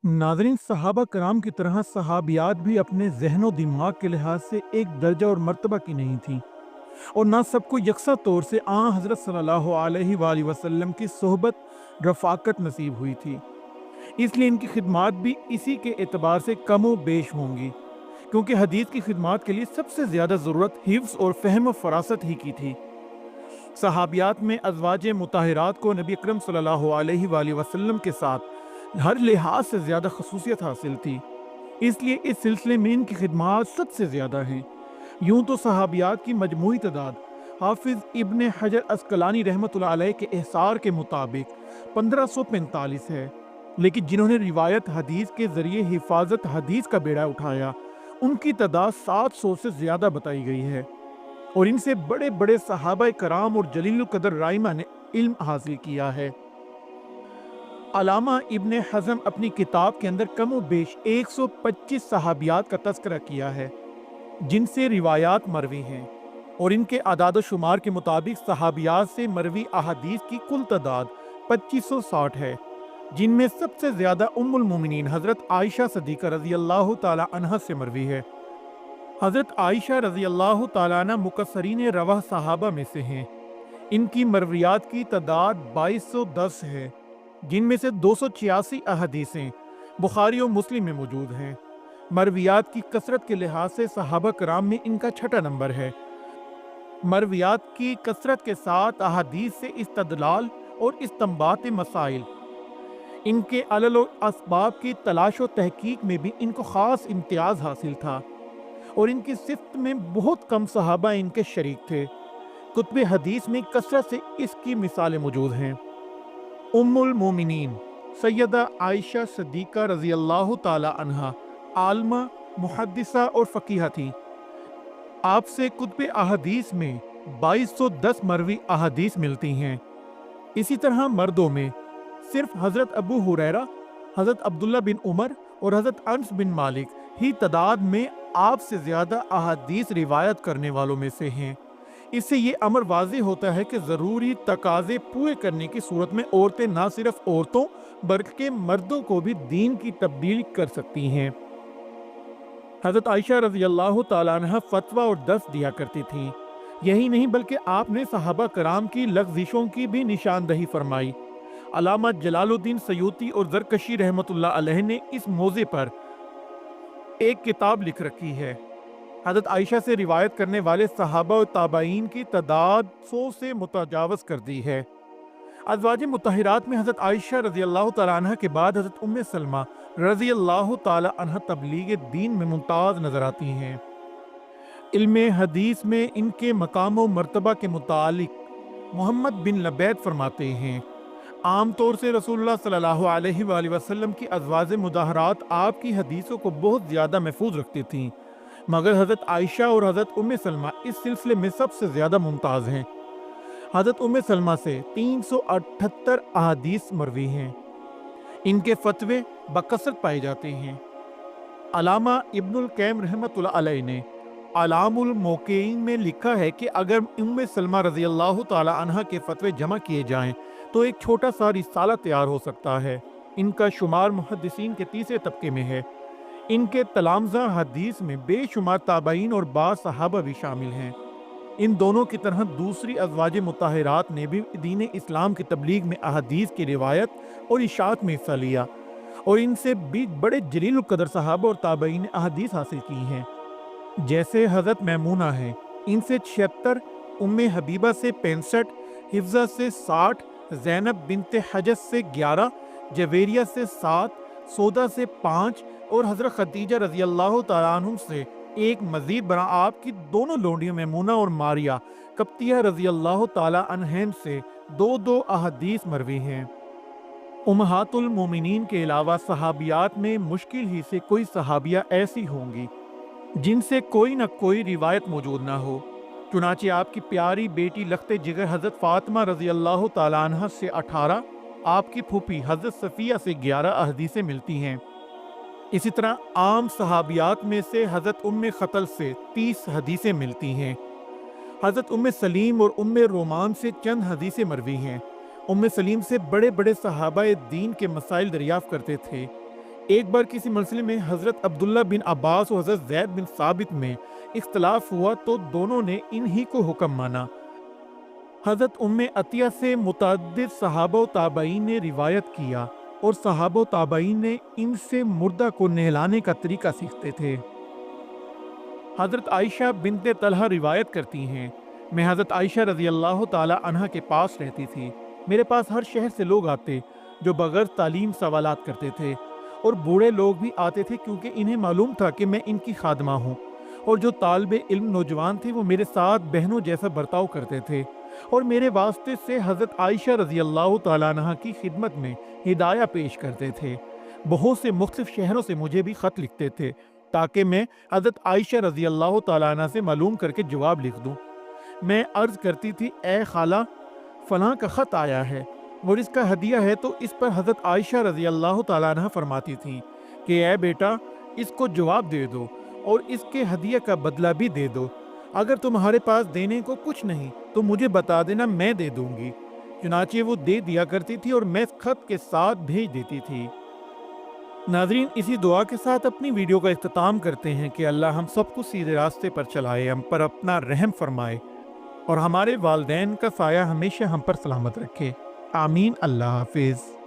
नाज़रीन, सहाबा कराम की तरह सहाबियात भी अपने ज़हन और दिमाग के लिहाज से एक दर्जा और मर्तबा की नहीं थी, और ना सबको यकसा तौर से हज़रत सल्लल्लाहु अलैहि वसल्लम की सोहबत रफ़ाकत नसीब हुई थी। इसलिए इनकी खिदमात भी इसी के एतबार से कमो बेश होंगी, क्योंकि हदीस की खिदमात के लिए सबसे ज़्यादा ज़रूरत हिफ्ज़ और फ़हम और फ़रासत ही की थी। सहाबियात में अज़वाज मुताहिरात को नबी अकरम सल्लल्लाहु अलैहि वसल्लम के साथ हर लिहाज से ज़्यादा खसूसियत हासिल थी, इसलिए इस सिलसिले में इनकी खिदमात सबसे ज़्यादा हैं। यूं तो सहाबियात की मजमूई तादाद हाफिज़ इब्न हजर अस्कलानी रहमतुल्लाह अलैह के एहसार के मुताबिक 1545 है, लेकिन जिन्होंने रिवायत हदीस के ज़रिए हिफाजत हदीस का बेड़ा उठाया, उनकी तादाद 700 से ज़्यादा बताई गई है, और इनसे बड़े बड़े सहाबा कराम और जलील कदर राइमा ने इल्म हासिल किया है। अलामा इब्न हज़म अपनी किताब के अंदर कम बेश 125 सहाबियात का तज़किरा किया है, जिनसे रिवायात मरवी हैं, और इनके आदाद शुमार के मुताबिक सहाबियात से मरवी अहादीस की कुल तादाद 2560 है, जिनमें सबसे ज़्यादा उम्मुल मोमिनीन हज़रत आयशा सदीक़ा रज़ी अल्लाह ताला अन्हा से मरवी है। हज़रत आयशा रज़ी अल्लाह ताला अन्हा मुकस्सरीन रवाह सहाबा में से हैं। इनकी मरवियात की तादाद 2210 है, जिनमें से 286 अहदीसें बुखारी और मुस्लिम में मौजूद हैं। मरवियात की कसरत के लिहाज से सहाबा कराम में इनका छठा नंबर है। मरवियात की कसरत के साथ अहदीस से इस्तदलाल और इस्तंबात मसाइल, इनके अलल और असबाब की तलाश और तहकीक में भी इनको ख़ास इम्तियाज़ हासिल था, और इनकी सिफ्त में बहुत कम सहाबा इनके शरीक थे। कुतुब हदीस में कसरत से इसकी मिसालें मौजूद हैं। उम्मुल मोमिनीन सैयदा आयशा सदीक़ा रज़ी अल्लाह ताला अन्हा आलमा, मुहद्दिसा और फ़कीहा थी। आपसे कुतुब अहदीस में 2210 मरवी अहदीस मिलती हैं। इसी तरह मर्दों में सिर्फ हज़रत अबू हुरैरा, हज़रत अब्दुल्ला बिन उमर और हज़रत अनस बिन मालिक ही तादाद में आपसे ज़्यादा अहदीस रिवायत करने वालों में से हैं। इससे ये अमर वाज़े होता है कि ज़रूरी तकाज़े पूरे करने की सूरत में औरतें ना सिर्फ औरतों बल्कि मर्दों को भी दीन की तब्दील कर सकती हैं। हज़रत आयशा रज़ी अल्लाह ताला अन्हा फतवा और दर्स दिया करती थीं। यही नहीं बल्कि आपने सहाबा कराम की लग़ज़िशों की भी निशानदही फरमाई। अलामा जलालुद्दीन सयूती और ज़रकशी रहमतुल्लाह अलैह ने इस मौज़े पर एक किताब लिख रखी है। हज़रत आयशा से रिवायत करने वाले सहाबा और ताबाईन की तादाद 100 से मुतजावज़ कर दी है। अज़वाज मुतहरात में हज़रत आयशा रज़ी अल्लाह ताला अन्हा के बाद हज़रत उम्मे सलमा रज़ी अल्लाह ताला अन्हा तबलीग दीन में मुमताज़ नज़र आती हैं। इल्मे हदीस में इनके मकाम व मर्तबा के मुतालिक मोहम्मद बिन लबैद फरमाते हैं, आम तौर से रसूलुल्लाह सल्लल्लाहु अलैहि वसल्लम की अज़वाज मुताहरात आपकी हदीसों को बहुत ज़्यादा महफूज रखती थीं, मगर हज़रत आयशा और हज़रत उम्मे सलमा इस सिलसिले में सबसे ज़्यादा मुमताज़ हैं। हज़रत उम्मे सलमा से 378 अहादीस मरवी हैं। इनके फतवे बकसरत पाए जाते हैं। अलामा इब्नुल क़य्यिम रहमतुल्लाह अलैह ने अलामुल मौक़िईन में लिखा है कि अगर उम्मे सलमा रज़ी अल्लाह ताला अन्हा के फतवे जमा किए जाएं तो एक छोटा सा रिसाला तैयार हो सकता है। इनका शुमार मुहद्दिसीन के तीसरे तबके में है। इनके तलामज़ा हदीस में बेशुमार ताबाईन और बाज़ सहाबा भी शामिल हैं। इन दोनों की तरह दूसरी अज़वाज मुताहिरात ने भी दीन इस्लाम की तबलीग में अहादीस की रिवायत और इशाअत में हिस्सा लिया, और इनसे भी बड़े जलील कदर सहाबा और ताबईन ने अहादीस हासिल की हैं। जैसे हज़रत मैमूना है, इनसे 76, उम्मे हबीबा से 65, हिफ्ज़ा से 60, ज़ैनब बिनते हजस से 11, जवेरिया से 7, सौदा से 5 और हज़रत खदीजा रज़ी अल्लाह तआला अन्हुम से एक मज़ीद बरा आपकी दोनों लोंडियों मैमूना और मारिया कप्तिया रज़ी अल्लाह तआला अन्हैन से 2-2 अहादीस मरवी हैं। उम्महातुल मोमिनीन के अलावा सहाबियात में मुश्किल ही से कोई सहाबिया ऐसी होंगी जिनसे कोई न कोई रिवायत मौजूद ना हो। चुनाचे आपकी प्यारी बेटी लख्ते जिगर हज़रत फ़ातिमा रज़ी अल्लाह तआला अन्हा से 18, आपकी फूफी हज़रत सफ़िया से 11 अहदीसें मिलती हैं। इसी तरह आम सहाबियात में से हज़रत उम्मे ख़तल से 30 हदीसें मिलती हैं। हज़रत उम्मे सलीम और उम्मे रोमान से चंद हदीसें मरवी हैं। उम्मे सलीम से बड़े बड़े सहाबाए दीन के मसाइल दरियाफ़्त करते थे। ایک بار کسی مسئلے میں حضرت عبداللہ بن عباس اور حضرت زید بن ثابت میں اختلاف ہوا تو دونوں نے انہی کو حکم مانا۔ حضرت ام عطیہ سے متعدد صحابہ و تابعین نے روایت کیا اور صحابہ و تابعین نے ان سے مردہ کو نہلانے کا طریقہ سیکھتے تھے۔ حضرت عائشہ بنت طلحہ روایت کرتی ہیں، میں حضرت عائشہ رضی اللہ تعالی عنہ کے پاس رہتی تھی۔ میرے پاس ہر شہر سے لوگ آتے جو بغیر تعلیم سوالات کرتے تھے، اور بوڑھے لوگ بھی آتے تھے کیونکہ انہیں معلوم تھا کہ میں ان کی خادمہ ہوں، اور جو طالب علم نوجوان تھے وہ میرے ساتھ بہنوں جیسا برتاؤ کرتے تھے، اور میرے واسطے سے حضرت عائشہ رضی اللہ تعالیٰ عنہ کی خدمت میں ہدایہ پیش کرتے تھے۔ بہت سے مختلف شہروں سے مجھے بھی خط لکھتے تھے تاکہ میں حضرت عائشہ رضی اللہ تعالیٰ عنہ سے معلوم کر کے جواب لکھ دوں۔ میں عرض کرتی تھی، اے خالہ فلاں کا خط آیا ہے اور اس کا ہدیہ ہے، تو اس پر حضرت عائشہ رضی اللہ تعالیٰ عنہ فرماتی تھی کہ اے بیٹا اس کو جواب دے دو اور اس کے ہدیہ کا بدلہ بھی دے دو۔ اگر تمہارے پاس دینے کو کچھ نہیں تو مجھے بتا دینا، میں دے دوں گی۔ چنانچہ وہ دے دیا کرتی تھی اور میں خط کے ساتھ بھیج دیتی تھی۔ ناظرین، اسی دعا کے ساتھ اپنی ویڈیو کا اختتام کرتے ہیں کہ اللہ ہم سب کو سیدھے راستے پر چلائے، ہم پر اپنا رحم فرمائے اور ہمارے والدین کا سایہ ہمیشہ ہم پر سلامت رکھے۔ آمین۔ اللہ حافظ۔